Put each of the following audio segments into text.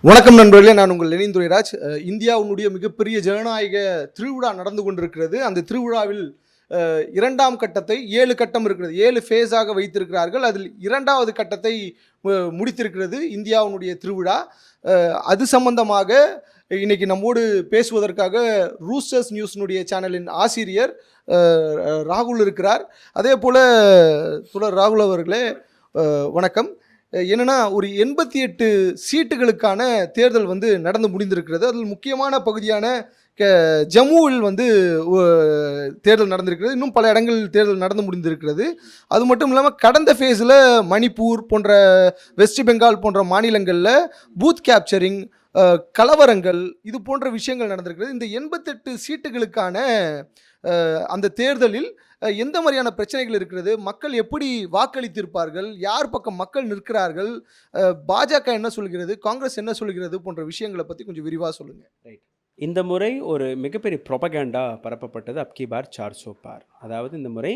வணக்கம் நண்பர்களே, நான் உங்கள் லெனின் துரைராஜ். இந்தியாவுடைய மிகப்பெரிய ஜனநாயக திருவிழா நடந்து கொண்டிருக்கிறது. அந்த திருவிழாவில் இரண்டாம் கட்டத்தை 7 கட்டம் இருக்கிறது, 7 ஃபேஸாக வைத்திருக்கிறார்கள். அதில் இரண்டாவது கட்டத்தை முடித்திருக்கிறது இந்தியாவுடைய திருவிழா. அது சம்பந்தமாக இன்னைக்கு நம்மோடு பேசுவதற்காக ரூஸ்டர்ஸ் நியூஸ்னுடைய சேனலின் ஆசிரியர் ராகுல் இருக்கிறார். அதே போல் தொடர் ராகுல் அவர்களே வணக்கம். என்னென்னா, ஒரு 88 சீட்டுகளுக்கான தேர்தல் நடந்து முடிந்திருக்கிறது. அதில் முக்கியமான பகுதியான ஜம்முவில் தேர்தல் நடந்திருக்கிறது. இன்னும் பல இடங்களில் தேர்தல் நடந்து முடிந்திருக்கிறது. அது மட்டும் இல்லாமல் கடந்த ஃபேஸில் மணிப்பூர் போன்ற, வெஸ்ட் பெங்கால் போன்ற மாநிலங்களில் பூத் கேப்சரிங், கலவரங்கள், இது போன்ற விஷயங்கள் நடந்திருக்கிறது. இந்த 88 சீட்டுகளுக்கான அந்த தேர்தலில் எந்த மாதிரியான பிரச்சனைகள் இருக்கிறது, மக்கள் எப்படி வாக்களித்திருப்பார்கள், யார் பக்கம் மக்கள் நிற்கிறார்கள், பாஜக என்ன சொல்கிறது, காங்கிரஸ் என்ன சொல்கிறது போன்ற விஷயங்களை பற்றி கொஞ்சம் விரிவாக சொல்லுங்கள். ரைட். இந்த முறை ஒரு மிகப்பெரிய ப்ரொபகேண்டா பரப்பப்பட்டது, அப்கி பார் 400 பார். அதாவது இந்த முறை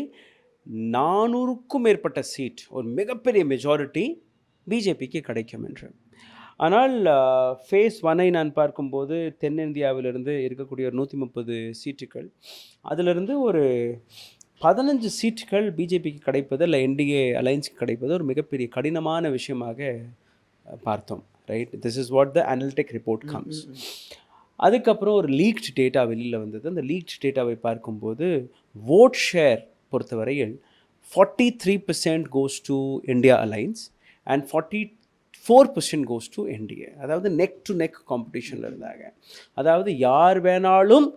400க்கும் மேற்பட்ட சீட், ஒரு மிகப்பெரிய மெஜாரிட்டி பிஜேபிக்கு கிடைக்கும் என்று. ஆனால் ஃபேஸ் 1ஐ நான் பார்க்கும்போது தென்னிந்தியாவிலிருந்து இருக்கக்கூடிய ஒரு 130 சீட்டுகள், அதிலிருந்து ஒரு 15 சீட்டுகள் பிஜேபிக்கு கிடைப்பது, இல்லை என்டிஏ அலைன்ஸுக்கு கிடைப்பது ஒரு மிகப்பெரிய கடினமான விஷயமாக பார்த்தோம். Right, this is what the analytic report comes. அதுக்கப்புறம் ஒரு லீக்ட் டேட்டா வெளியில் வந்தது. அந்த லீக்ட் டேட்டாவை பார்க்கும்போது ஓட் ஷேர் பொறுத்தவரையில் 43% goes to India alliance and 44% goes to NDA. அதாவது நெக் டு நெக் காம்படிஷனில் இருந்தாங்க. அதாவது யார் வேணாலும்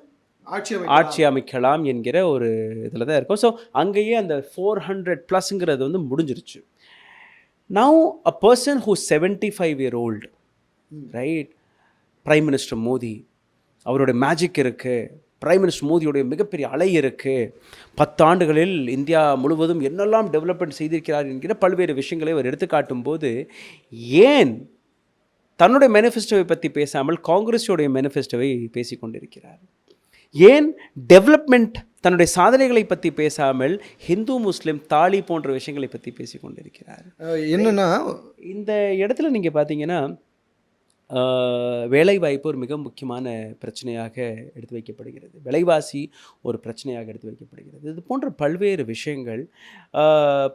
ஆட்சி அமைக்கலாம் என்கிற ஒரு இதில் தான் இருக்கும். ஸோ அங்கேயே அந்த 400+ முடிஞ்சிருச்சு. Now a person who 75-year-old, right, prime minister Modi, அவருடைய மேஜிக் இருக்குது. பிரைம் மினிஸ்டர் மோடியோடைய மிகப்பெரிய அலை இருக்குது. 10 ஆண்டுகளில் இந்தியா முழுவதும் என்னெல்லாம் டெவலப்மெண்ட் செய்திருக்கிறார் என்கிற பல்வேறு விஷயங்களை அவர் எடுத்துக்காட்டும் போது, ஏன் தன்னுடைய மேனிஃபெஸ்டோவை பற்றி பேசாமல் காங்கிரஸோடைய மேனிஃபெஸ்டோவை பேசி கொண்டிருக்கிறார்? ஏன் டெவலப்மெண்ட், தன்னுடைய சாதனைகளை பற்றி பேசாமல் ஹிந்து முஸ்லீம் தாலி போன்ற விஷயங்களை பற்றி பேசி கொண்டிருக்கிறார்? என்னன்னா, இந்த இடத்துல நீங்கள் பார்த்தீங்கன்னா வேலைவாய்ப்பு ஒரு மிக முக்கியமான பிரச்சனையாக எடுத்து வைக்கப்படுகிறது. விலைவாசி ஒரு பிரச்சனையாக எடுத்து வைக்கப்படுகிறது. இது போன்ற பல்வேறு விஷயங்கள்,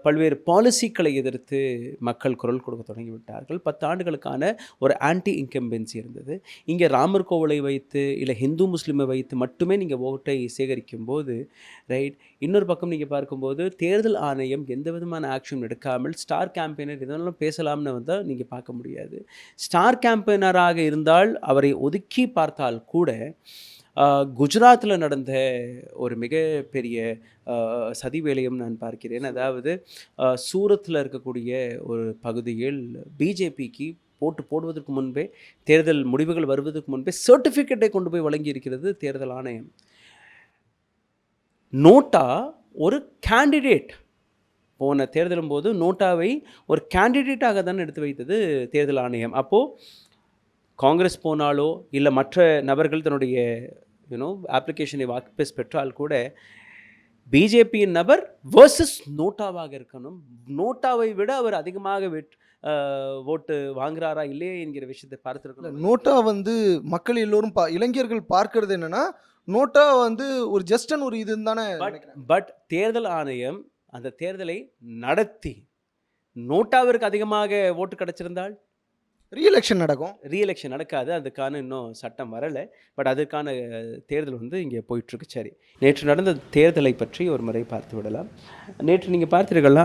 பல்வேறு பாலிசிக்களை எதிர்த்து மக்கள் குரல் கொடுக்க தொடங்கிவிட்டார்கள். 10 ஆண்டுகளுக்கான ஒரு ஆன்டி இன்கம்பென்சி இருந்தது. இங்கே ராமர் கோவிலை வைத்து, இல்லை ஹிந்து முஸ்லீமை வைத்து மட்டுமே நீங்கள் ஓட்டை சேகரிக்கும் போது, ரைட், இன்னொரு பக்கம் நீங்கள் பார்க்கும்போது தேர்தல் ஆணையம் எந்த விதமான ஆக்ஷன் எடுக்காமல் ஸ்டார் கேம்பெயினர் இதெல்லாம் பேசலாம்னு வந்தால் நீங்கள் பார்க்க முடியாது. ஸ்டார் கேம்பெயினராக இருந்தால் அவரை ஒதுக்கி பார்த்தால் கூட குஜராத்தில் நடந்த ஒரு மிகப்பெரிய சதி வேலையும் நான் பார்க்கிறேன். அதாவது சூரத்தில் இருக்கக்கூடிய ஒரு பகுதியில் பிஜேபிக்கு போட்டு போடுவதற்கு முன்பே, தேர்தல் முடிவுகள் வருவதற்கு முன்பே சர்டிஃபிகேட்டை கொண்டு போய் வழங்கி இருக்கிறது தேர்தல் ஆணையம். நோட்டா ஒரு கேண்டிடேட், போன தேர்தலும் போது நோட்டாவை ஒரு கேண்டிடேட்டாக தான் எடுத்து வைத்தது தேர்தல் ஆணையம். அப்போது காங்கிரஸ் போனாலோ இல்லை மற்ற நபர்கள் தன்னுடைய அப்ளிகேஷனை வாபஸ் பெற்றால் கூட பிஜேபியின் நபர் வர்சஸ் நோட்டாவாக இருக்கணும். நோட்டாவை விட அவர் அதிகமாக ஓட்டு வாங்குறாரா இல்லையே என்கிற விஷயத்தை பார்த்துருக்கணும். நோட்டா மக்கள் எல்லோரும் இளைஞர்கள் பார்க்கறது என்னன்னா, நோட்டா ஒரு ஜஸ்டன் ஒரு இது தானே. பட் தேர்தல் ஆணையம் அந்த தேர்தலை நடத்தி நோட்டாவிற்கு அதிகமாக ஓட்டு கிடைச்சிருந்தால் ரீஎலெக்ஷன் நடக்கும். ரீஎலெக்ஷன் நடக்காது. அதுக்கான இன்னும் சட்டம் வரலை. பட் அதற்கான தேர்தல் இங்கே போயிட்டுருக்கு. சரி, நேற்று நடந்த தேர்தலை பற்றி ஒரு முறை பார்த்து விடலாம். நேற்று நீங்கள் பார்த்தீர்கள்னா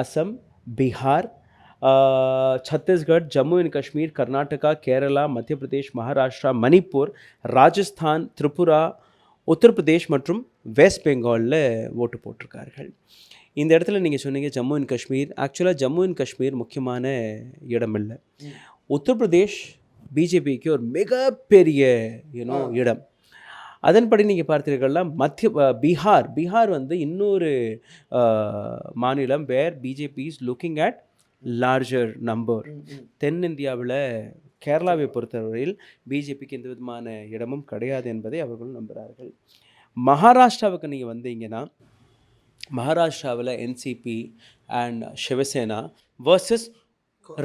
அசம், பீகார், சத்தீஸ்கர், ஜம்மு அண்ட் காஷ்மீர், கர்நாடகா, கேரளா, மத்திய பிரதேஷ், மகாராஷ்டிரா, மணிப்பூர், ராஜஸ்தான், திரிபுரா, உத்தரப்பிரதேஷ் மற்றும் வெஸ்ட் பெங்காலில் ஓட்டு போட்டிருக்கார்கள். இந்த இடத்துல நீங்கள் சொன்னீங்க ஜம்மு அண்ட் காஷ்மீர். ஆக்சுவலாக ஜம்மு அண்ட் காஷ்மீர் முக்கியமான இடம் இல்லை. உத்தரப்பிரதேஷ் பிஜேபிக்கு ஒரு மிகப்பெரிய இடம். அதன்படி நீங்கள் பார்த்தீர்கள்னா பீகார் இன்னொரு மாநிலம் where BJP is looking at larger number. தென்னிந்தியாவில் கேரளாவை பொறுத்தவரையில் பிஜேபிக்கு எந்த விதமான இடமும் கிடையாது என்பதை அவர்கள் நம்புகிறார்கள். மகாராஷ்டிராவுக்கு நீங்கள் வந்தீங்கன்னா, மகாராஷ்டிராவில் NCP and Shiv Sena versus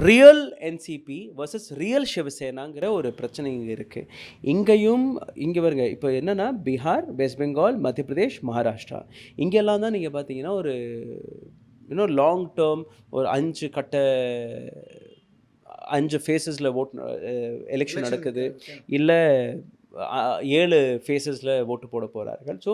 real NCP versus real சிவசேனாங்கிற ஒரு பிரச்சனை இங்கே இருக்குது. இங்கே வருங்க, இப்போ என்னென்னா பீகார், வெஸ்ட் பெங்கால், மத்திய பிரதேஷ், மகாராஷ்டிரா இங்கெல்லாம் தான் நீங்கள் பார்த்தீங்கன்னா ஒரு இன்னும் லாங் டேர்ம் ஒரு 5 ஃபேஸஸில் எலெக்ஷன் நடக்குது, இல்லை 7 ஃபேஸஸில் ஓட்டு போட போகிறார்கள். ஸோ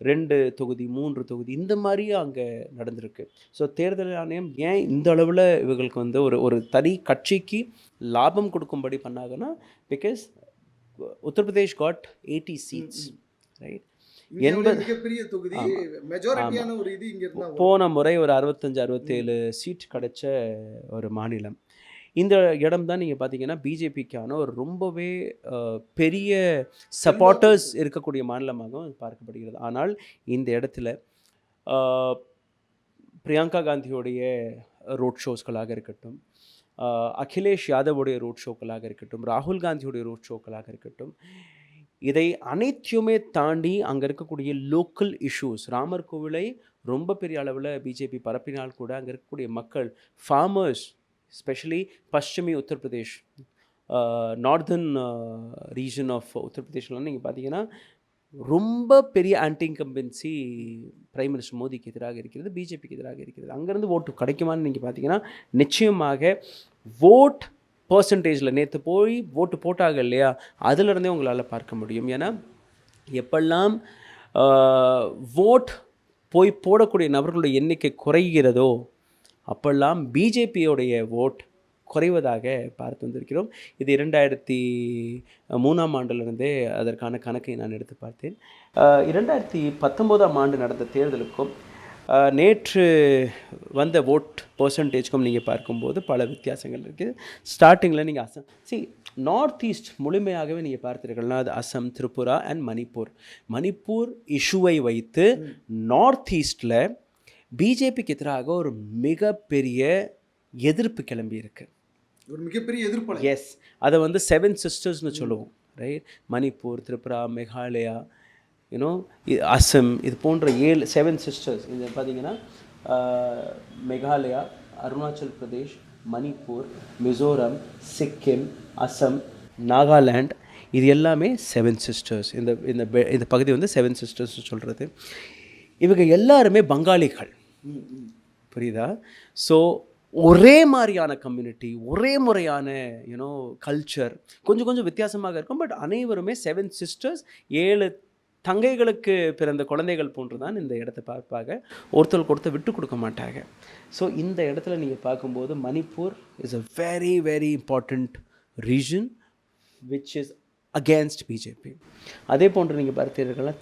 2 தொகுதி 3 தொகுதி இந்த மாதிரியே அங்கே நடந்திருக்கு. ஸோ தேர்தல் ஆணையம் ஏன் இந்த அளவில் இவங்களுக்கு வந்து ஒரு தனி கட்சிக்கு லாபம் கொடுக்கும்படி பண்ணாங்கன்னா, because Uttar Pradesh got 80 seats, right? மிகப்பெரிய தொகுதி, மெஜாரிட்டியான ஒரு இது இங்க இருந்தா போன முறை ஒரு 65-67 சீட் கிடைச்ச ஒரு மாநிலம். இந்த இடம் தான் நீங்கள் பார்த்தீங்கன்னா பிஜேபிக்கான ஒரு ரொம்பவே பெரிய சப்போர்ட்டர்ஸ் இருக்கக்கூடிய மாநிலமாகவும் பார்க்கப்படுகிறது. ஆனால் இந்த இடத்துல பிரியங்கா காந்தியோடைய ரோட் ஷோஸ்களாக இருக்கட்டும், அகிலேஷ் யாதவுடைய ரோட் ஷோக்களாக இருக்கட்டும், ராகுல் காந்தியோடைய ரோட் ஷோக்களாக இருக்கட்டும், இதை அனைத்தையுமே தாண்டி அங்கே இருக்கக்கூடிய லோக்கல் இஷ்யூஸ், ராமர் கோவிலை ரொம்ப பெரிய அளவில் பிஜேபி பரப்பினால் கூட அங்கே இருக்கக்கூடிய மக்கள், farmers, specially பஷ்சிமி Uttar Pradesh, northern region of உத்தரப்பிரதேஷ்லாம் நீங்கள் பார்த்தீங்கன்னா ரொம்ப பெரிய ஆன்டி இன்கம்பன்சி பிரைம் மினிஸ்டர் மோடிக்கு எதிராக இருக்கிறது, பிஜேபிக்கு எதிராக இருக்கிறது. அங்கேருந்து ஓட்டு கிடைக்குமான்னு நீங்கள் பார்த்தீங்கன்னா நிச்சயமாக ஓட் பர்சன்டேஜில் நேற்று போய் ஓட்டு போட்டாங்க இல்லையா, அதிலிருந்தே உங்களால் பார்க்க முடியும். ஏன்னா எப்பெல்லாம் ஓட் போய் போடக்கூடிய நபர்களுடைய எண்ணிக்கை குறைகிறதோ அப்பெல்லாம் பிஜேபியோடைய ஓட் குறைவதாக பார்த்து வந்திருக்கிறோம். இது 2003ஆம் ஆண்டிலிருந்தே அதற்கான கணக்கை நான் எடுத்து பார்த்தேன். 2019ஆம் ஆண்டு நடந்த தேர்தலுக்கும் நேற்று வந்த ஓட் பர்சன்டேஜ்க்கும் நீங்கள் பார்க்கும்போது பல வித்தியாசங்கள் இருக்குது. ஸ்டார்டிங்கில் நீங்கள் நார்த் ஈஸ்ட் முழுமையாகவே நீங்கள் பார்த்தீர்கள்னா அது அஸ்ஸாம், திரிபுரா அண்ட் மணிப்பூர் இஷ்யூவை வைத்து நார்த் ஈஸ்டில் பிஜேபிக்கு எதிராக ஒரு மிகப்பெரிய எதிர்ப்பு கிளம்பி இருக்கு, ஒரு மிகப்பெரிய எதிர்ப்பு. எஸ், அதை வந்து 7 சிஸ்டர்ஸ்னு சொல்லுவோம், ரைட்? மணிப்பூர், திரிபுரா, மேகாலயா, அஸ்ஸாம், இது போன்ற 7 சிஸ்டர்ஸ். இது பார்த்தீங்கன்னா மேகாலயா, அருணாச்சல் பிரதேஷ், மணிப்பூர், மிசோரம், சிக்கிம், அஸ்ஸாம், நாகாலாண்ட், இது எல்லாமே 7 சிஸ்டர்ஸ். இந்த பகுதி வந்து 7 சிஸ்டர்ஸ் சொல்கிறது. இவங்க எல்லாருமே பங்காளிகள், புரியுதா? ஸோ ஒரே மாதிரியான கம்யூனிட்டி, ஒரே முறையான கல்ச்சர், கொஞ்சம் வித்தியாசமாக இருக்கும். பட் அனைவருமே 7 சிஸ்டர்ஸ், 7 தங்கைகளுக்கு பிறந்த குழந்தைகள் போன்று தான் இந்த இடத்த பார்ப்பாங்க. ஒருத்தருக்கு ஒருத்தர் விட்டு கொடுக்க மாட்டாங்க. ஸோ இந்த இடத்துல நீங்கள் பார்க்கும்போது Manipur is a very very important region which is against BJP. அதே போன்று நீங்கள் பார்த்தீர்கள்னா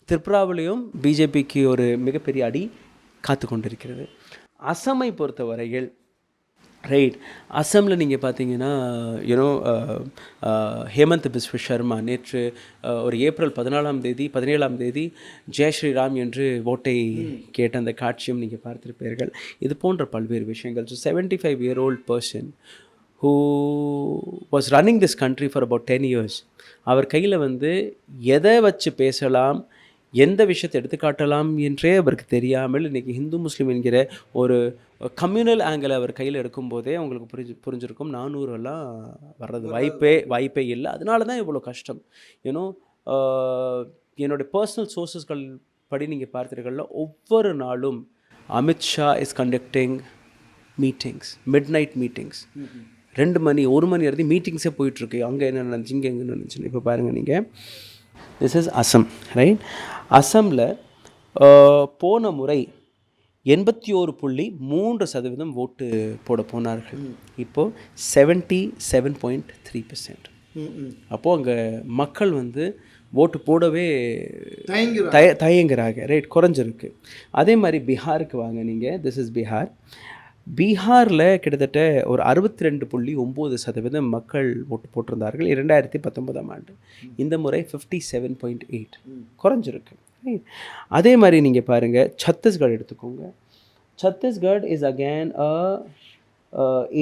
திரிபுராவிலையும் பிஜேபிக்கு ஒரு மிகப்பெரிய அடி காத்து கொண்டிருக்கிறது. அஸ்ஸாமை பொறுத்த வரையில், ரைட், அஸ்ஸாமில் நீங்கள் பார்த்தீங்கன்னா ஹேமந்த் பிஸ்வ சர்மா நேற்று ஒரு ஏப்ரல் 17ஆம் தேதி ஜெய் ஸ்ரீராம் என்று ஓட்டை கேட்ட அந்த காட்சியும் நீங்கள் பார்த்திருப்பீர்கள். இது போன்ற பல்வேறு விஷயங்கள். So 75-year-old person who was running this country for about 10 years, அவர் கையில் வந்து எதை வச்சு பேசலாம், எந்த விஷயத்தை எடுத்துக்காட்டலாம் என்றே அவருக்கு தெரியாமல் இன்றைக்கி ஹிந்து முஸ்லீம் என்கிற ஒரு கம்யூனல் ஆங்கிள் அவர் கையில் எடுக்கும்போதே அவங்களுக்கு புரிஞ்சிருக்கும் 400 வர்றது வாய்ப்பே இல்லை. அதனால தான் இவ்வளோ கஷ்டம். என்னுடைய பர்சனல் சோர்ஸஸ்கள் படி நீங்கள் பார்த்தீர்கள்னா ஒவ்வொரு நாளும் Amit Shah is conducting meetings, mid night meetings, 2 மணி 1 மணி வரைக்கும் மீட்டிங்ஸே போயிட்டுருக்கு. அங்கே என்ன நடந்துச்சு, இங்கே எங்கே நடந்துச்சுன்னு. இப்போ பாருங்கள் நீங்கள், திஸ் இஸ் அஸ்ஸாம், ரைட்? அஸ்ஸாமில் போன முறை 81.3% ஓட்டு போட போனார்கள். இப்போது 77.3%. அப்போது அங்கே மக்கள் வந்து ஓட்டு போடவே தயங்குறாங்க, ரைட்? குறைஞ்சிருக்கு. அதே மாதிரி பீகாருக்கு வாங்க நீங்கள், திஸ் இஸ் பீகாரில் கிட்டத்தட்ட ஒரு 62.9% மக்கள் ஓட்டு போட்டிருந்தார்கள் 2019ஆம் ஆண்டு. இந்த முறை 57.8, குறைஞ்சிருக்கு. அதே மாதிரி நீங்கள் பாருங்கள், சத்தீஸ்கர் எடுத்துக்கோங்க. Chhattisgarh is again a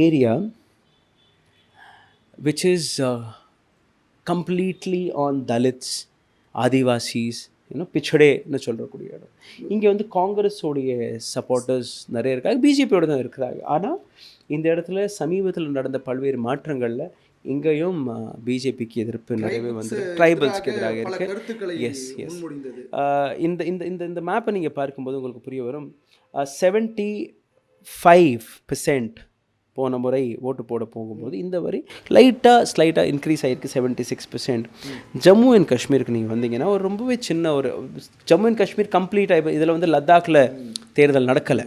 area which is completely on Dalits, Adivasis, இன்னும் பிச்சடேன்னு சொல்லக்கூடிய இடம். இங்கே வந்து காங்கிரஸோடைய சப்போர்ட்டர்ஸ் நிறைய இருக்காங்க, பிஜேபியோட தான் இருக்கிறாங்க. ஆனால் இந்த இடத்துல சமீபத்தில் நடந்த பல்வேறு மாற்றங்களில் இங்கேயும் பிஜேபிக்கு எதிர்ப்பு நிறையவே வந்து ட்ரைபல்ஸ்க்கு எதிராக இருக்குது. எஸ் எஸ் இந்த இந்த இந்த இந்த மேப்பை நீங்கள் பார்க்கும்போது உங்களுக்கு புரிய வரும். 75% போன முறை ஓட்டு போட போகும்போது இந்த வரை ஸ்லைட்டாக இன்க்ரீஸ் ஆகிருக்கு 76%. ஜம்மு அண்ட் காஷ்மீருக்கு நீங்கள் வந்தீங்கன்னா ஒரு ரொம்பவே சின்ன ஒரு ஜம்மு அண்ட் காஷ்மீர் கம்ப்ளீட் ஆகி இதில் வந்து லத்தாக்கில் தேர்தல் நடக்கலை,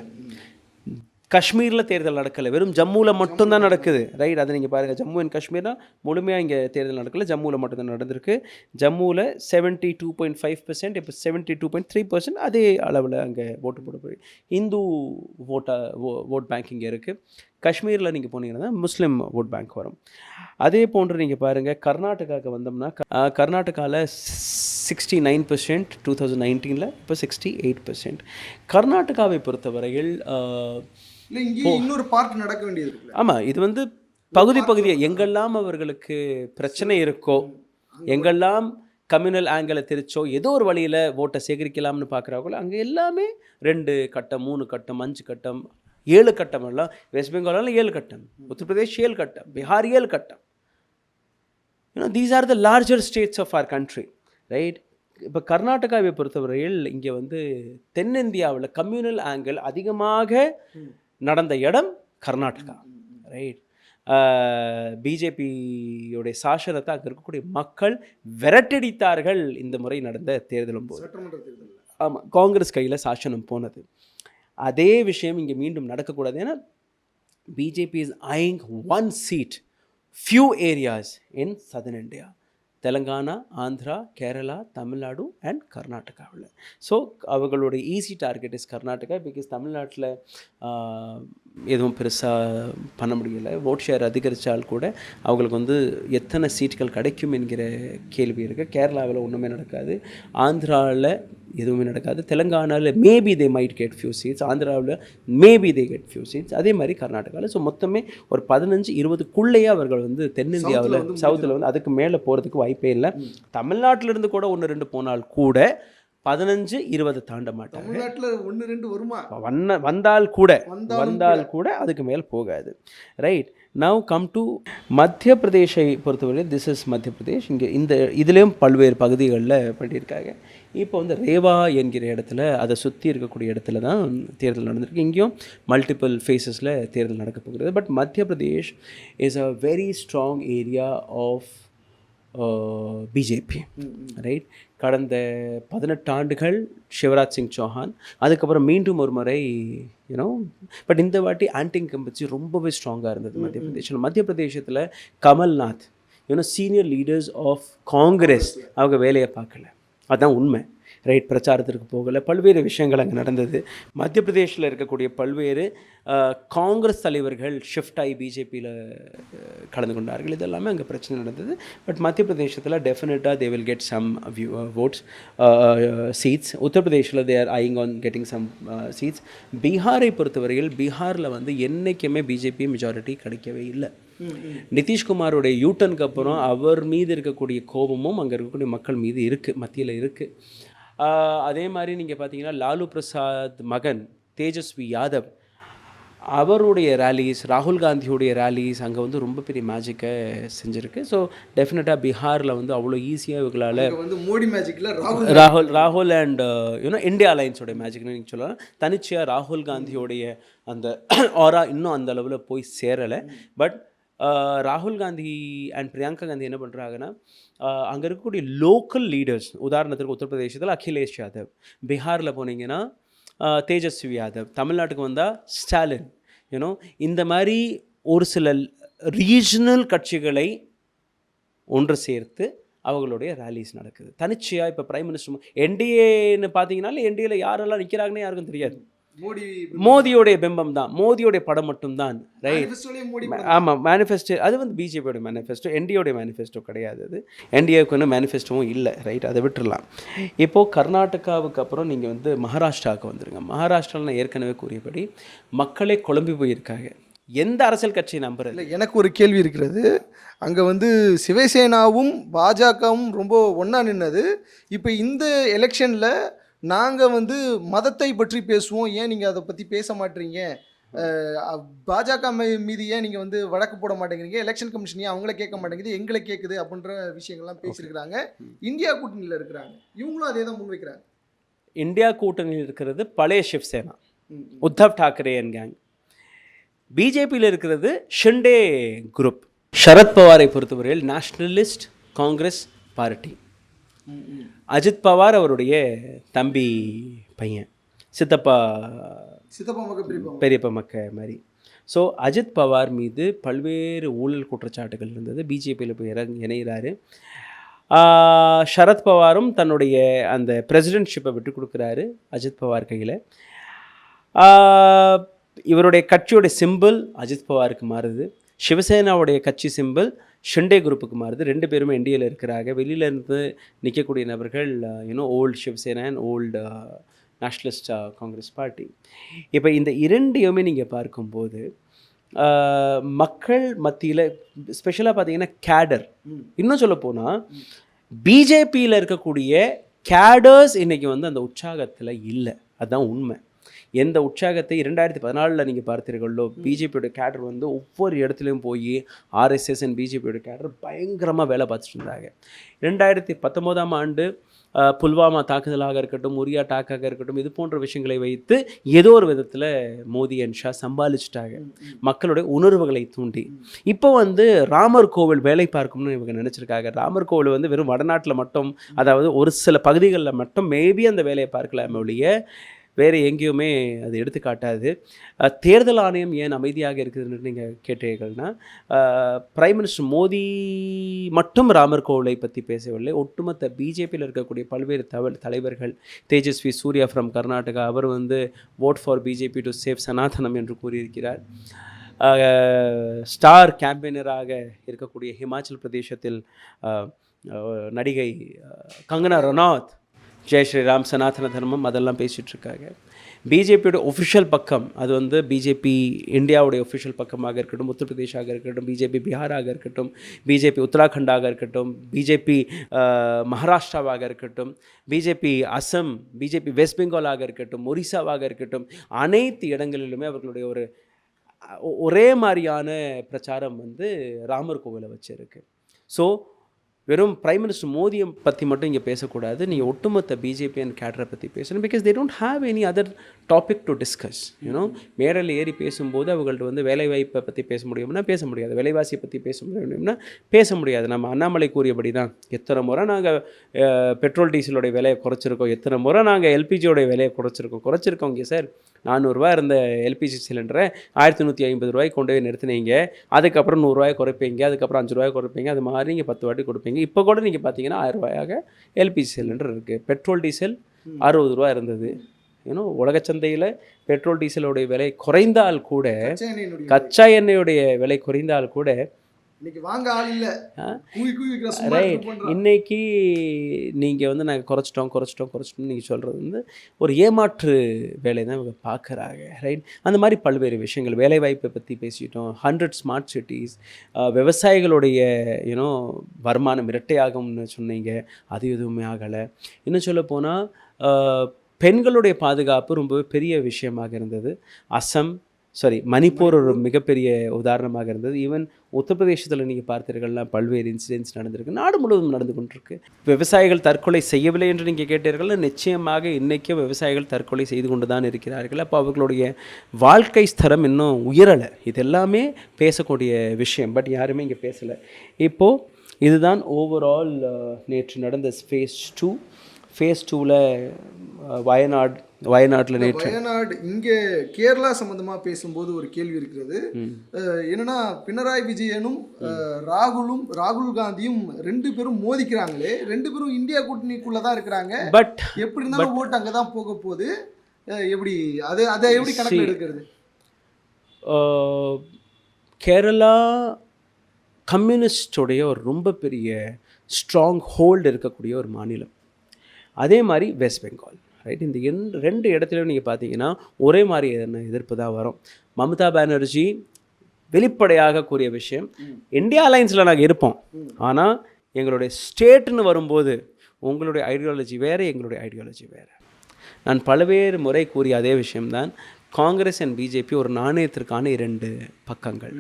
காஷ்மீரில் தேர்தல் நடக்கலை, வெறும் ஜம்முவில் மட்டும்தான் நடக்குது. ரைட், அதை நீங்கள் பாருங்கள். ஜம்மு அண்ட் காஷ்மீர்னா முழுமையாக இங்கே தேர்தல் நடக்கலை, ஜம்முவில் மட்டும்தான் நடந்திருக்கு. ஜம்முவில் 72.5%, இப்போ 72.3% அதே அளவில் அங்கே ஓட்டு போட போய் இந்து ஓட் பேங்க் இங்கே இருக்குது. காஷ்மீரில் நீங்கள் போனீங்கன்னா தான் முஸ்லீம் ஓட் பேங்க் வரும். அதே போன்று நீங்கள் பாருங்கள் கர்நாடகாவுக்கு வந்தோம்னா கர்நாடகாவில் 69% 2019, இப்போ 68%. கர்நாடகாவை பொறுத்தவரையில் இன்னொரு பார்ட் நடக்க வேண்டியது. ஆமாம், இது வந்து பகுதியாக எங்கெல்லாம் அவர்களுக்கு பிரச்சனை இருக்கோ, எங்கெல்லாம் கம்யூனல் ஆங்கிளை திரிச்சோ ஏதோ ஒரு வழியில் ஓட்டை சேகரிக்கலாம்னு பார்க்குறாங்களோ அங்கே எல்லாமே 2 கட்டம் 3 கட்டம் 5 கட்டம் 7 கட்டம் எல்லாம். வெஸ்ட் பெங்காலில் 7 கட்டம், உத்தரப்பிரதேஷ் 7 கட்டம், பீகார் 7 கட்டம். These are the larger states of our country. Right, இப்போ கர்நாடகாவை பொறுத்தவரையில் இங்கே வந்து தென்னிந்தியாவில் கம்யூனல் ஆங்கிள் அதிகமாக நடந்த இடம் கர்நாடகா. ரைட், பிஜேபியோடைய சாசனத்தை அங்கே இருக்கக்கூடிய மக்கள் விரட்டடித்தார்கள் இந்த முறை நடந்த தேர்தலும் போது. ஆமாம், காங்கிரஸ் கையில் சாசனம் போனது. அதே விஷயம் இங்கே மீண்டும் நடக்கக்கூடாது. ஏன்னா BJP is ஐயிங் 1 seat, few areas in southern India, Telangana, Andhra, Kerala, Tamil Nadu and கர்நாடகாவில். ஸோ அவங்களோட easy target is Karnataka. Because தமிழ்நாட்டில் எதுவும் பெருசாக பண்ண முடியலை. ஓட் ஷேர் அதிகரித்தால் கூட அவங்களுக்கு வந்து எத்தனை சீட்டுகள் கிடைக்கும் என்கிற கேள்வி இருக்குது. கேரளாவில் ஒன்றுமே நடக்காது, ஆந்திராவில் எதுவுமே நடக்காது, தெலுங்கானாவில் maybe they might get few seats, ஆந்திராவில் maybe they get few seats, அதே மாதிரி கர்நாடகாவில். ஸோ மொத்தமே ஒரு 15-20க்குள்ளேயே அவர்கள் வந்து தென்னிந்தியாவில் சவுத்தில் வந்து அதுக்கு மேலே போகிறதுக்கு வாய்ப்பே இல்லை. தமிழ்நாட்டிலிருந்து கூட 1-2 போனால் கூட 15-20 தாண்ட மாட்டாங்க. தமிழ்நாட்டில் 1-2 வருமா? வந்தால் கூட அதுக்கு மேல் போகாது. ரைட், நவ் கம் டு மத்திய பிரதேஷை பொறுத்தவரை. திஸ் இஸ் மத்திய பிரதேஷ். இங்கே இதுலேயும் பல்வேறு பகுதிகளில் பண்ணியிருக்காங்க. இப்போ வந்து ரேவா என்கிற இடத்துல, அதை சுற்றி இருக்கக்கூடிய இடத்துல தான் தேர்தல் நடந்திருக்கு. இங்கேயும் மல்டிபிள் ஃபேஸஸில் தேர்தல் நடக்க போகிறது. But Madhya Pradesh is a very strong area of BJP. Right, கடந்த 18 ஆண்டுகள் சிவராஜ் சிங் சௌஹான், அதுக்கப்புறம் மீண்டும் ஒரு முறை பட் இந்த வாட்டி ஆன்டி இன்கம்பன்சி ரொம்பவே ஸ்ட்ராங்காக இருந்தது மத்திய பிரதேஷில். மத்திய பிரதேசத்தில் Kamal Nath senior leaders of Congress அவங்க வேலையை பார்க்கல, அதுதான் உண்மை. ரைட், பிரச்சாரத்திற்கு போகலை, பல்வேறு விஷயங்கள் அங்கே நடந்தது. மத்திய பிரதேஷில் இருக்கக்கூடிய பல்வேறு காங்கிரஸ் தலைவர்கள் ஷிஃப்ட் ஆகி பிஜேபியில் கலந்து கொண்டார்கள். இதெல்லாமே அங்கே பிரச்சனை நடந்தது. பட் மத்திய பிரதேசத்தில் டெஃபினட்டாக they will get some votes, seats. உத்தரப்பிரதேஷில் they are eyeing on getting some seats. பீகாரை பொறுத்தவரையில் பீகாரில் வந்து என்றைக்குமே பிஜேபி மெஜாரிட்டி கிடைக்கவே இல்லை. நிதிஷ்குமாரோடைய யூட்டனுக்கு அப்புறம் அவர் மீது இருக்கக்கூடிய கோபமும் அங்கே இருக்கக்கூடிய மக்கள் மீது இருக்குது, மத்தியில் இருக்குது. அதே மாதிரி நீங்கள் பார்த்தீங்கன்னா லாலு பிரசாத் மகன் தேஜஸ்வி யாதவ், அவருடைய ரேலிஸ், ராகுல் காந்தியோடைய ரேலிஸ் அங்கே வந்து ரொம்ப பெரிய மேஜிக்கை செஞ்சுருக்கு. ஸோ டெஃபினட்டாக பீகாரில் வந்து அவ்வளோ ஈஸியாக இவங்களால் வந்து மோடி மேஜிக்கில் ராகுல் அண்ட் இந்தியா அலைன்ஸோடைய மேஜிக்னு நீங்கள் சொல்லலாம். தனிச்சையாக ராகுல் காந்தியோடைய அந்த ஆரா இன்னும் அந்த அளவில் போய் சேரலை. பட் ராகுல் காந்தி அண்ட் பிரியங்கா காந்தி என்ன பண்ணுறாங்கன்னா, அங்கே இருக்கக்கூடிய லோக்கல் லீடர்ஸ், உதாரணத்துக்கு உத்தரப்பிரதேசத்தில் அகிலேஷ் யாதவ், பீகாரில் போனீங்கன்னா தேஜஸ்வி யாதவ், தமிழ்நாட்டுக்கு வந்தால் ஸ்டாலின், இந்த மாதிரி ஒரு சில ரீஜனல் கட்சிகளை ஒன்று சேர்த்து அவங்களுடைய ரேலிஸ் நடக்குது. தனிச்சையாக இப்போ பிரைம் மினிஸ்டர் என்டிஏன்னு பார்த்தீங்கன்னாலே என்டிஏல யாரெல்லாம் நிற்கிறாங்கன்னு யாருக்கும் தெரியாது. மோடியோடைய பிம்பம் தான், மோடியோடைய படம் மட்டும்தான். ரைட், ஆமாம், மேனிஃபெஸ்டோ அது வந்து பிஜேபியோட மேனிஃபெஸ்டோ, என்டிஏடைய மேனிஃபெஸ்டோ கிடையாது. அது என்டிஏவுக்கு ஒன்றும் மேனிஃபெஸ்டோவும் இல்லை. ரைட், அதை விட்டுடலாம். இப்போது கர்நாடகாவுக்கு அப்புறம் நீங்கள் வந்து மகாராஷ்டிராவுக்கு வந்துடுங்க. மகாராஷ்டிராவில் நான் ஏற்கனவே கூறியபடி மக்களே குழம்பி போயிருக்காங்க. எந்த அரசியல் கட்சியை நம்புறது? இல்லை, எனக்கு ஒரு கேள்வி இருக்கிறது. அங்கே வந்து சிவசேனாவும் பாஜகவும் ரொம்ப ஒன்றா நின்னது. இப்போ இந்த எலெக்ஷனில் நாங்கள் வந்து மதத்தை பற்றி பேசுவோம், ஏன் நீங்கள் அதை பற்றி பேச மாட்டீங்க, பாஜக மீது ஏன் நீங்கள் வந்து வழக்கு போட மாட்டேங்கிறீங்க, எலெக்ஷன் கமிஷன் ஏன் அவங்கள கேட்க மாட்டேங்குது, எங்களை கேட்குது அப்படின்ற விஷயங்கள்லாம் பேசியிருக்கிறாங்க. இந்தியா கூட்டணியில் இருக்கிறாங்க, இவங்களும் அதே தான் முன்வைக்கிறாங்க. இந்தியா கூட்டணியில் இருக்கிறது பழைய சிவசேனா, உத்தவ் டாக்கரே அண்ட் கேங். பிஜேபியில் இருக்கிறது ஷிண்டே குரூப். சரத்பவாரை பொறுத்தவரையில் நேஷ்னலிஸ்ட் காங்கிரஸ் பார்ட்டி. அஜித் பவார் அவருடைய தம்பி பையன், சித்தப்பா பெரியப்பா மக்க மாதிரி. ஸோ அஜித் பவார் மீது பல்வேறு ஊழல் குற்றச்சாட்டுகள் இருந்தது. பிஜேபியில் போய் இணைகிறாரு. சரத் பவாரும் தன்னுடைய அந்த பிரசிடென்ட்ஷிப்பை விட்டு கொடுக்குறாரு அஜித் பவார் கையில். இவருடைய கட்சியோடைய சிம்பிள் அஜித் பவாருக்கு மாறுது. சிவசேனாவுடைய கட்சி சிம்பிள் ஷிண்டே குரூப்புக்கு மாறுது. ரெண்டு பேருமே என்டிஏல இருக்கிறாங்க. வெளியிலேருந்து நிற்கக்கூடிய நபர்கள் old Shiv Sena and old nationalist Congress party. இப்போ இந்த இரண்டையுமே நீங்கள் பார்க்கும்போது மக்கள் மத்தியில் ஸ்பெஷலாக பார்த்தீங்கன்னா கேடர், இன்னும் சொல்ல போனால் பிஜேபியில் இருக்கக்கூடிய கேடர்ஸ் இன்றைக்கி வந்து அந்த உற்சாகத்தில் இல்லை. அதுதான் உண்மை. எந்த உற்சாகத்தை 2014 நீங்கள் பார்த்தீர்களோ, பிஜேபியோட கேடர் வந்து ஒவ்வொரு இடத்துலையும் போய் ஆர்எஸ்எஸ் அண்ட் பிஜேபியோட கேடர் பயங்கரமாக வேலை பார்த்துட்டு இருந்தாங்க. 2019ஆம் ஆண்டு புல்வாமா தாக்குதலாக இருக்கட்டும், உரியா டாக்காக இருக்கட்டும், இது போன்ற விஷயங்களை வைத்து ஏதோ ஒரு விதத்தில் மோடி அண்ட் ஷா சம்பாலிச்சிட்டாங்க மக்களுடைய உணர்வுகளை தூண்டி. இப்போ வந்து ராமர் கோவில் வேலை பார்க்கும்னு இவங்க நினச்சிருக்காங்க. ராமர் கோவில் வந்து வெறும் வடநாட்டில் மட்டும், அதாவது ஒரு சில பகுதிகளில் மட்டும் மேபி அந்த வேலையை பார்க்கலாமே ஒழிய வேறு எங்கேயுமே அது எடுத்துக்காட்டாது. தேர்தல் ஆணையம் ஏன் அமைதியாக இருக்குதுன்னு நீங்கள் கேட்டீர்கள்னா, பிரைம் மினிஸ்டர் மோடி மட்டும் ராமர் கோவிலை பற்றி பேசவில்லை. ஒட்டுமொத்த பிஜேபியில் இருக்கக்கூடிய பல்வேறு தலைவர்கள், தேஜஸ்வி சூர்யா ஃப்ரம் கர்நாடகா, அவர் வந்து vote for BJP to save சனாதனம் என்று கூறியிருக்கிறார். ஸ்டார் கேம்பெயினராக இருக்கக்கூடிய ஹிமாச்சல் பிரதேசத்தில் நடிகை கங்கனா ரனாவத் ஜெய் ஸ்ரீராம், சனாதன தர்மம், அதெல்லாம் பேசிகிட்டு இருக்காங்க. பிஜேபியோட ஒஃபிஷியல் பக்கம், அது வந்து பிஜேபி இந்தியாவுடைய ஒஃபிஷியல் பக்கமாக இருக்கட்டும், உத்தரப்பிரதேஷாக இருக்கட்டும், பிஜேபி பீகாராக இருக்கட்டும், பிஜேபி உத்தராகண்டாக இருக்கட்டும், பிஜேபி மகாராஷ்டிராவாக இருக்கட்டும், பிஜேபி அசம், பிஜேபி வெஸ்ட் பெங்காலாக இருக்கட்டும், ஒரிசாவாக இருக்கட்டும், அனைத்து இடங்களிலுமே அவர்களுடைய ஒரே மாதிரியான பிரச்சாரம் வந்து ராமர் கோவிலை வச்சுருக்கு. ஸோ வெறும் பிரைம் மினிஸ்டர் மோடியை பற்றி மட்டும் இங்கே பேசக்கூடாது. நீங்கள் ஒட்டுமொத்த பிஜேபி அண்ட் கேடரை பற்றி பேசணும். Because they don't have any other topic to discuss. மேடையில் ஏறி பேசும்போது அவங்கள்ட்ட வந்து வேலைவாய்ப்பை பற்றி பேச முடியும்னா பேச முடியாது, விலைவாசியை பற்றி பேச முடியும்னா பேச முடியாது. நம்ம அண்ணாமலை கூறியபடி தான் எத்தனை முறை நாங்கள் பெட்ரோல் டீசலோடைய விலையை குறைச்சிருக்கோம், எத்தனை முறை நாங்கள் எல்பிஜியோடைய விலையை குறைச்சிருக்கோம் இங்கே சார். 400 ரூபா இருந்த எல்பிஜி சிலிண்டரை 1150 ரூபாய்க்கு கொண்டு போய் நிறுத்தினீங்க. அதுக்கப்புறம் 100 ரூபாய் குறைப்பீங்க, அதுக்கப்புறம் 5 ரூபாய் குறைப்பீங்க, அது மாதிரி நீங்கள் 10 வாட்டி கொடுப்பீங்க. இப்போ கூட நீங்கள் பார்த்தீங்கன்னா 1000 ரூபாயாக எல்பிஜி சிலிண்டர் இருக்குது. பெட்ரோல் டீசல் 60 ரூபா இருந்தது. உலக சந்தையில் பெட்ரோல் டீசலோடைய விலை குறைந்தால் கூட, கச்சா எண்ணெயுடைய விலை குறைந்தால் கூட ரைட், இன்னைக்கு நீங்கள் வந்து நாங்கள் குறைச்சிட்டோம் நீங்கள் சொல்கிறது வந்து ஒரு ஏமாற்று வேலை தான் இவங்க பார்க்குறாங்க. ரைட், அந்த மாதிரி பல்வேறு விஷயங்கள், வேலைவாய்ப்பை பற்றி பேசிட்டோம், 100 ஸ்மார்ட் சிட்டிஸ், விவசாயிகளுடைய வருமானம் இரட்டையாகும்னு சொன்னீங்க, அது எதுவுமே ஆகலை. இன்னும் சொல்ல போனால் பெண்களுடைய பாதுகாப்பு ரொம்பவே பெரிய விஷயமாக இருந்தது. மணிப்பூர் ஒரு மிகப்பெரிய உதாரணமாக இருந்தது. ஈவன் உத்தரப்பிரதேசத்தில் நீங்கள் பார்த்தீர்கள்னா பல்வேறு இன்சிடென்ட்ஸ் நடந்திருக்கு, நாடு முழுவதும் நடந்து கொண்டிருக்கு. விவசாயிகள் தற்கொலை செய்யவில்லை என்று நீங்கள் கேட்டீர்கள். நிச்சயமாக இன்றைக்கும் விவசாயிகள் தற்கொலை செய்து கொண்டு தான் இருக்கிறார்கள். அப்போ அவர்களுடைய வாழ்க்கை ஸ்தரம் இன்னும் உயரலை. இது எல்லாமே பேசக்கூடிய விஷயம். பட் யாருமே இங்கே பேசலை. இப்போது இதுதான் ஓவரால் நேற்று நடந்த ஃபேஸ் 2ல் வயநாட்டில் வயநாடு இங்கே கேரளா சம்பந்தமாக பேசும்போது ஒரு கேள்வி இருக்கிறது. என்னன்னா, பினராயி விஜயனும் ராகுல் காந்தியும் 2 பேரும் மோதிக்கிறாங்களே, 2 பேரும் இந்தியா கூட்டணிக்குள்ளே தான் இருக்கிறாங்க. பட் எப்படி இருந்தாலும் ஓட்டு அங்கே தான் போக போகுது. எப்படி அதை எப்படி கணக்கில் எடுக்கிறது? கேரளா கம்யூனிஸ்டோடைய ஒரு ரொம்ப பெரிய ஸ்ட்ராங் ஹோல்டு இருக்கக்கூடிய ஒரு மாநிலம். அதே மாதிரி வெஸ்ட் பெங்கால். ரைட், இந்த 2 இடத்துலையும் நீங்கள் பார்த்தீங்கன்னா ஒரே மாதிரி எதிர்ப்பு தான் வரும். மம்தா பானர்ஜி வெளிப்படையாக கூறிய விஷயம். இந்தியா அலைன்ஸில் நாங்கள் இருப்போம், ஆனால் எங்களுடைய ஸ்டேட்னு வரும்போது உங்களுடைய ஐடியாலஜி வேறு, எங்களுடைய ஐடியாலஜி வேறு. நான் பல்வேறு முறை கூறிய அதே விஷயம்தான். காங்கிரஸ் அண்ட் பிஜேபி ஒரு நாணயத்திற்கான 2 பக்கங்கள்,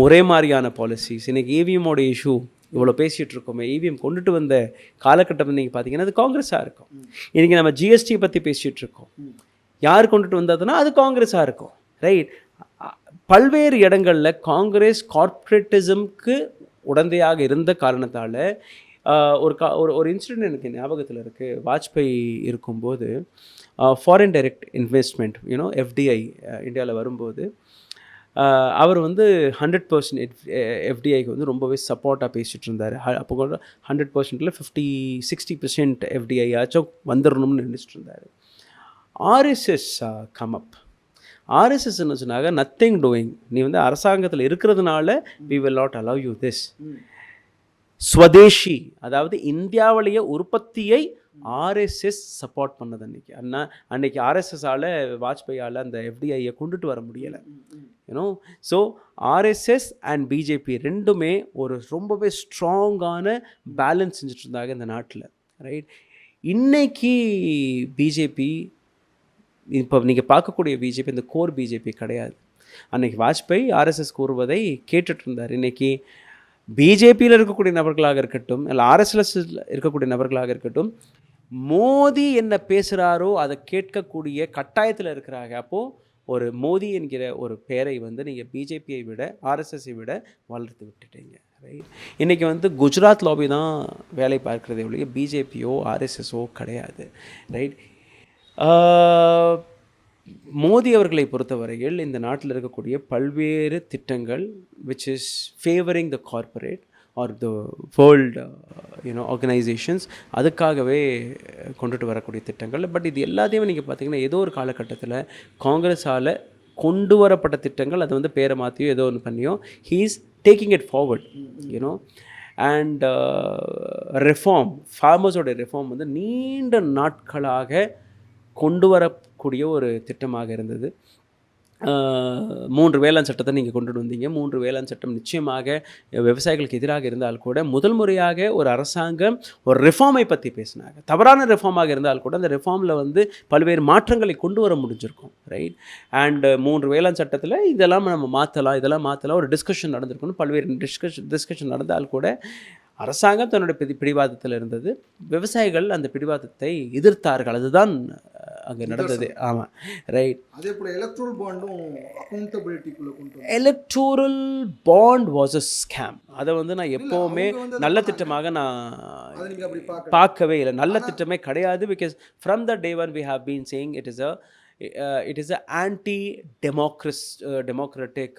ஒரே மாதிரியான பாலிசிஸ். இன்றைக்கி இவிஎம்மோட இஷ்யூ இவ்வளோ பேசிகிட்டு இருக்கோமே, இவிஎம் கொண்டுட்டு வந்த காலகட்டம் நீங்கள் பார்த்தீங்கன்னா அது காங்கிரஸாக இருக்கும். இன்றைக்கி நம்ம ஜிஎஸ்டி பற்றி பேசிகிட்டு இருக்கோம், யார் கொண்டுட்டு வந்ததுன்னா அது காங்கிரஸாக இருக்கும், ரைட்? பல்வேறு இடங்களில் காங்கிரஸ் கார்ப்பரேட்டிசம்க்கு உடந்தையாக இருந்த காரணத்தால் ஒரு இன்சிடென்ட் எனக்கு ஞாபகத்தில் இருக்குது. வாஜ்பாய் இருக்கும்போது ஃபாரின் டைரக்ட் இன்வெஸ்ட்மெண்ட் எஃப்டிஐ இந்தியாவில் வரும்போது அவர் வந்து 100% எஃப்டிஐக்கு வந்து ரொம்பவே சப்போர்ட்டாக பேசிகிட்டு இருந்தார். அப்போ கூட 100%ல் 50-60% எஃப்டிஐ ஆச்சும் வந்துடணும்னு நினச்சிட்டு இருந்தார். RSS come up. ஆர்எஸ்எஸ் என்ன சொன்னாங்க, நத்திங் டூயிங், நீ வந்து அரசாங்கத்தில் இருக்கிறதுனால we will not allow you this. Swadeshi, அதாவது இந்தியாவிலேயே உற்பத்தியை ஆர்எஸ்எஸ் சப்போர்ட் பண்ணது. அன்னைக்கு ஆர்எஸ்எஸ்ஸால் வாஜ்பாயால் அந்த எஃப்டிஐயை கொண்டுட்டு வர முடியலை. ஸோ ஆர்எஸ்எஸ் அண்ட் பிஜேபி ரெண்டுமே ஒரு ரொம்பவே ஸ்ட்ராங்கான பேலன்ஸ் செஞ்சுட்டு இருந்தாங்க இந்த நாட்டில், ரைட்? இன்னைக்கு பிஜேபி, இப்போ நீங்கள் பார்க்கக்கூடிய பிஜேபி இந்த கோர் பிஜேபி கிடையாது. அன்னைக்கு வாஜ்பாய் ஆர்எஸ்எஸ் கூறுவதை கேட்டுட்டு இருந்தார். இன்றைக்கி பிஜேபியில் இருக்கக்கூடிய நபர்களாக இருக்கட்டும், இல்லை ஆர்எஸ்எஸ்ல இருக்கக்கூடிய நபர்களாக இருக்கட்டும், மோடி என்ன பேசுகிறாரோ அதை கேட்கக்கூடிய கட்டாயத்தில் இருக்கிறாங்க. அப்போது ஒரு மோடி என்கிற ஒரு பெயரை வந்து நீங்கள் பிஜேபியை விட ஆர்எஸ்எஸ்ஸை விட வளர்த்து விட்டுட்டீங்க, ரைட்? இன்றைக்கி வந்து குஜராத் லாபி தான் வேலை பார்க்குறதே ஒழிய பிஜேபியோ ஆர்எஸ்எஸ்ஸோ கிடையாது, ரைட்? மோடி அவர்களை பொறுத்தவரையில் இந்த நாட்டில் இருக்கக்கூடிய பல்வேறு திட்டங்கள் which is favoring the corporate or the world organisations, அதுக்காகவே கொண்டுட்டு வரக்கூடிய திட்டங்கள். பட் இது எல்லாத்தையுமே நீங்கள் பார்த்தீங்கன்னா ஏதோ ஒரு காலகட்டத்தில் காங்கிரஸால் கொண்டு வரப்பட்ட திட்டங்கள், அது வந்து பேரை மாற்றியோ ஏதோ ஒன்று பண்ணியோ he is taking it forward, and reform, ஃபார்மர்ஸோட ரெஃபார்ம் வந்து நீண்ட நாட்களாக கொண்டு வரக்கூடிய ஒரு திட்டமாக இருந்தது. 3 வேளாண் சட்டத்தை நீங்கள் கொண்டுட்டு வந்தீங்க. 3 வேளாண் சட்டம் நிச்சயமாக விவசாயிகளுக்கு எதிராக இருந்தால் கூட முதல் முறையாக ஒரு அரசாங்கம் ஒரு ரிஃபார்மை பற்றி பேசினாங்க. தவறான ரிஃபார்மாக இருந்தால் கூட அந்த ரிஃபார்மில் வந்து பல்வேறு மாற்றங்களை கொண்டு வர முடிஞ்சிருக்கும், ரைட்? அண்ட் 3 வேளாண் சட்டத்தில் இதெல்லாம் நம்ம மாற்றலாம் ஒரு டிஸ்கஷன் நடந்திருக்கணும். பல்வேறு டிஸ்கஷன் நடந்தால் கூட அரசாங்கம் தன்னுடைய பிடிவாதத்தில் இருந்தது. விவசாயிகள் அந்த பிடிவாதத்தை எதிர்த்தார்கள். அதுதான் அங்கே நடந்தது. ஆமாம், ரைட். அதே போல் எலக்ட்ரல் பாண்டும் அக்கௌண்டபிலிட்டிக்குள்ளே கொண்டு வந்தாங்க. Electoral bond was a scam. அதை வந்து நான் எப்போவுமே நல்ல திட்டமாக நான் பார்க்கவே இல்லை. நல்ல திட்டமே கிடையாது. Because from the day one we have been saying it is a democratic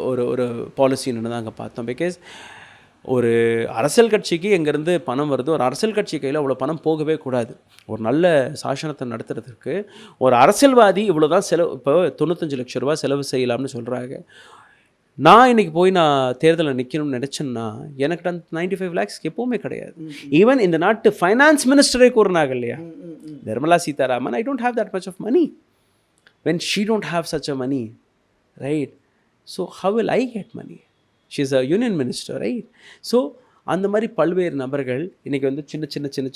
ஒரு பாலிசின்னு தான் அங்கே பார்த்தோம். பிகாஸ் ஒரு அரசியல் கட்சிக்கு எங்கேருந்து பணம் வருது, ஒரு அரசியல் கட்சி கையில் அவ்வளோ பணம் போகவே கூடாது. ஒரு நல்ல சாசனத்தை நடத்துறதுக்கு ஒரு அரசியல்வாதி இவ்வளோ தான் செலவு, இப்போ 95 லட்சம் ரூபா செலவு செய்யலாம்னு சொல்கிறாங்க. நான் இன்றைக்கி போய் நான் தேர்தலில் நிற்கணும்னு நினச்சேன்னா எனக்கு அந்த 95 lakhs எப்போவுமே கிடையாது. ஈவன் இந்த நாட்டு ஃபைனான்ஸ் மினிஸ்டரே கூறினாங்க இல்லையா, Nirmala Sitharaman, I don't have that much of money when she don't have such a money, right? So how will I get money? She is a union minister, right? So அந்த மாதிரி பல்வேறு நபர்கள் இன்றைக்கி வந்து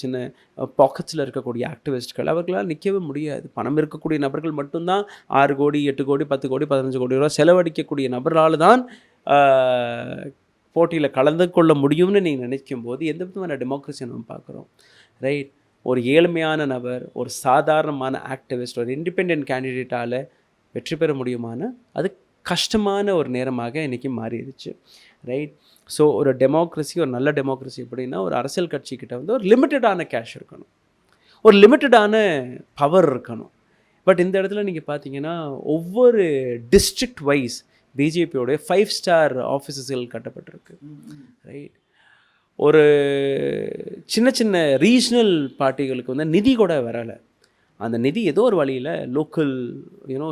சின்ன பாக்கெட்ஸில் இருக்கக்கூடிய ஆக்டிவிஸ்ட்கள், அவர்களால் நிற்கவே முடியாது. பணம் இருக்கக்கூடிய நபர்கள் மட்டும்தான் 6 கோடி 8 கோடி 10 கோடி 15 கோடி ரூபா செலவழிக்கக்கூடிய நபர்களால் தான் போட்டியில் கலந்து கொள்ள முடியும்னு நீங்கள் நினைக்கும் போது எந்த விதமான டெமோக்ரஸியை நம்ம பார்க்குறோம், ரைட்? ஒரு ஏழ்மையான நபர், ஒரு சாதாரணமான ஆக்டிவிஸ்ட், ஒரு இண்டிபெண்ட் கேண்டிடேட்டால் வெற்றி பெற முடியுமான அது கஷ்டமான ஒரு நேரமாக இன்றைக்கி மாறிடுச்சு, ரைட்? ஸோ ஒரு டெமோக்ரஸி, ஒரு நல்ல டெமோக்ரஸி எப்படின்னா ஒரு அரசியல் கட்சிக்கிட்ட வந்து ஒரு லிமிட்டடான கேஷ் இருக்கணும், ஒரு லிமிட்டடான பவர் இருக்கணும். பட் இந்த இடத்துல நீங்கள் பார்த்தீங்கன்னா ஒவ்வொரு டிஸ்ட்ரிக்ட் வைஸ் பிஜேபியோடைய 5 ஸ்டார் ஆஃபீஸஸ்கள் கட்டப்பட்டிருக்கு, ரைட்? ஒரு சின்ன ரீஜனல் பார்ட்டிகளுக்கு வந்து நிதி கூட வரலை. அந்த நிதி ஏதோ ஒரு வழியில் லோக்கல்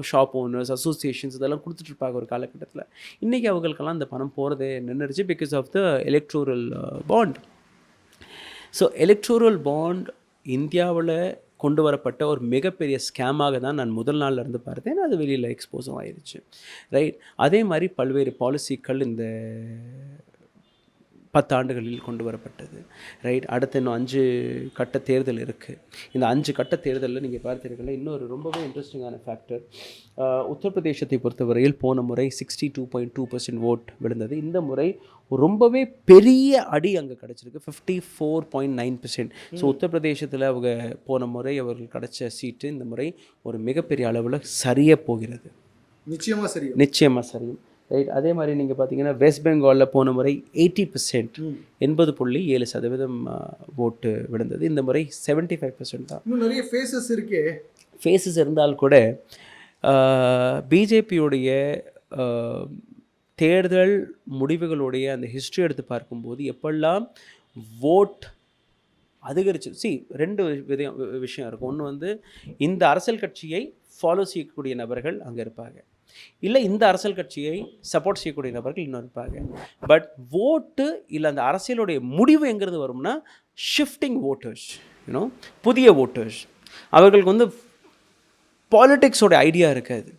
ஷாப் ஓனர்ஸ், அசோசியேஷன்ஸ் இதெல்லாம் கொடுத்துட்ருப்பாங்க ஒரு காலகட்டத்தில். இன்றைக்கி அவங்களுக்கெல்லாம் அந்த பணம் போகிறதே நின்றுடுச்சு because of the electoral bond. So electoral bond இந்தியாவில் கொண்டு வரப்பட்ட ஒரு மிகப்பெரிய ஸ்கேமாக தான் நான் முதல் நாள்ல இருந்து பார்த்தேன். அது வெளியில் எக்ஸ்போஸும் ஆயிடுச்சு. ரைட். அதே மாதிரி பல்வேறு பாலிசிக்கள் இந்த 10 ஆண்டுகளில் கொண்டு வரப்பட்டது. ரைட். அடுத்து இன்னும் 5 கட்ட தேர்தல் இருக்குது. இந்த 5 கட்ட தேர்தலில் நீங்கள் பார்த்தீர்களா, இன்னொரு ரொம்பவே இன்ட்ரெஸ்டிங்கான ஃபேக்டர், உத்தரப்பிரதேசத்தை பொறுத்தவரையில் போன முறை 62.2% ஓட் விழுந்தது. இந்த முறை ரொம்பவே பெரிய அடி அங்கே கிடச்சிருக்கு, 54.9%. ஸோ உத்தரப்பிரதேசத்தில் அவங்க போன முறை அவர்கள் கிடச்ச சீட்டு இந்த முறை ஒரு மிகப்பெரிய அளவில் சரிய போகிறது. நிச்சயமாக சரியும். ரைட். அதே மாதிரி நீங்கள் பார்த்தீங்கன்னா வெஸ்ட் பெங்காலில் போன முறை 80%, 80.7% ஓட்டு விழுந்தது. இந்த முறை 75% தான். இன்னும் நிறைய ஃபேஸஸ் இருக்கே. ஃபேஸஸ் இருந்தால் கூட பிஜேபியுடைய தேர்தல் முடிவுகளுடைய அந்த ஹிஸ்ட்ரி எடுத்து பார்க்கும்போது எப்பெல்லாம் ஓட் அதிகரிச்சு, ரெண்டு விஷயம் இருக்கும். ஒன்று வந்து இந்த அரசியல் கட்சியை ஃபாலோ செய்யக்கூடிய நபர்கள் அங்கே இருப்பாங்க, இல்லை இந்த அரசியல் கட்சியை சப்போர்ட் செய்யக்கூடிய நபர்கள் இன்னும் இருப்பாங்க. பட் ஓட்டு இல்லை அந்த அரசியலுடைய முடிவு எங்கிறது வரும்னா ஷிஃப்டிங் ஓட்டர்ஸ், யூனோ, புதிய ஓட்டர்ஸ். அவர்களுக்கு வந்து பாலிட்டிக்ஸோட ஐடியா இருக்காது.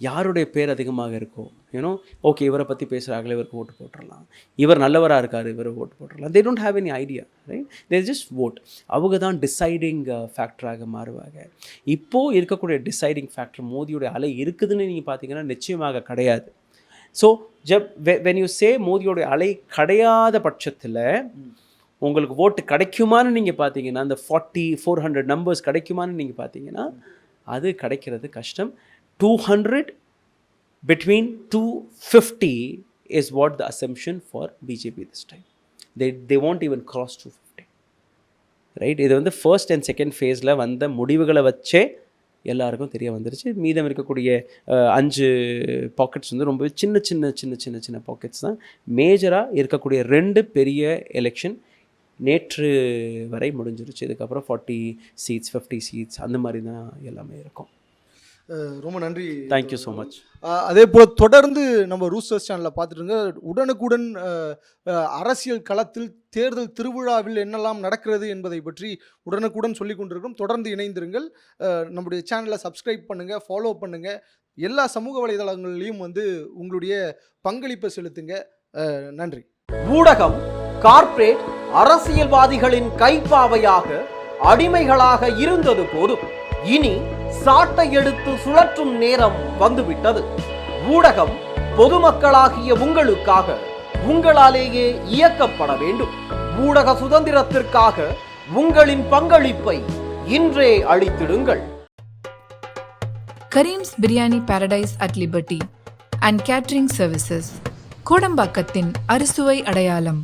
யாருடைய பேர் அதிகமாக இருக்கோ, யூனோ, ஓகே இவரை பற்றி பேசுகிறாங்களே இவருக்கு ஓட்டு போட்டுடலாம், இவர் நல்லவராக இருக்கார் இவரை ஓட்டு போட்டுடலாம். They don't have any idea, right? They just vote. அவங்க தான் டிசைடிங் ஃபேக்டராக மாறுவாங்க. இப்போது இருக்கக்கூடிய டிசைடிங் ஃபேக்டர் மோதியோடைய அலை இருக்குதுன்னு நீங்கள் பார்த்தீங்கன்னா நிச்சயமாக கிடையாது. ஸோ வென் யூ சே மோதியோடைய அலை கிடையாத பட்சத்தில் உங்களுக்கு ஓட்டு கிடைக்குமான்னு நீங்கள் பார்த்தீங்கன்னா, அந்த 400 நம்பர்ஸ் கிடைக்குமான்னு நீங்கள் பார்த்தீங்கன்னா அது கிடைக்கிறது கஷ்டம். 200 between 250 is what the assumption for BJP this time. They won't even cross 250, right? இது வந்து ஃபர்ஸ்ட் அண்ட் செகண்ட் ஃபேஸில் வந்த முடிவுகளை வச்சே எல்லாருக்கும் தெரிய வந்துருச்சு. மீதம் இருக்கக்கூடிய 5 பாக்கெட்ஸ் வந்து ரொம்ப சின்ன சின்ன சின்ன சின்ன சின்ன பாக்கெட்ஸ் தான். மேஜராக இருக்கக்கூடிய 2 பெரிய எலெக்ஷன் நேற்று வரை முடிஞ்சிருச்சு. இதுக்கப்புறம் 40 சீட்ஸ் 50 சீட்ஸ் அந்த மாதிரி தான் எல்லாமே இருக்கும். ரொம்ப நன்றி. Thank you so much. அதே போல் தொடர்ந்து நம்ம ரூஸ்டர்ஸ் சேனலில் பார்த்துட்டுங்க, உடனுக்குடன் அரசியல் களத்தில் தேர்தல் திருவிழாவில் என்னெல்லாம் நடக்கிறது என்பதை பற்றி உடனுக்குடன் சொல்லி கொண்டிருக்கிறோம். தொடர்ந்து இணைந்திருங்கள். நம்முடைய சேனலை சப்ஸ்கிரைப் பண்ணுங்கள், ஃபாலோ பண்ணுங்கள். எல்லா சமூக வலைதளங்கள்லையும் வந்து உங்களுடைய பங்களிப்பை செலுத்துங்க. நன்றி. ஊடகம் கார்ப்பரேட் அரசியல்வாதிகளின் கைப்பாவையாக அடிமைகளாக இருந்தது போதும். இனி சாட்டை எடுத்து சுழற்றும் நேரம் வந்துவிட்டது. ஊடகம் பொதுமக்களாகிய உங்களுக்காக, உங்களாலேயே இயக்கப்பட வேண்டும். ஊடக சுதந்திரத்திற்காக உங்களின் பங்களிப்பை இன்றே அளித்திடுங்கள். Kareem's biryani paradise at Liberty and catering services, கோடம்பாக்கத்தின் அறுசுவை அடையாளம்.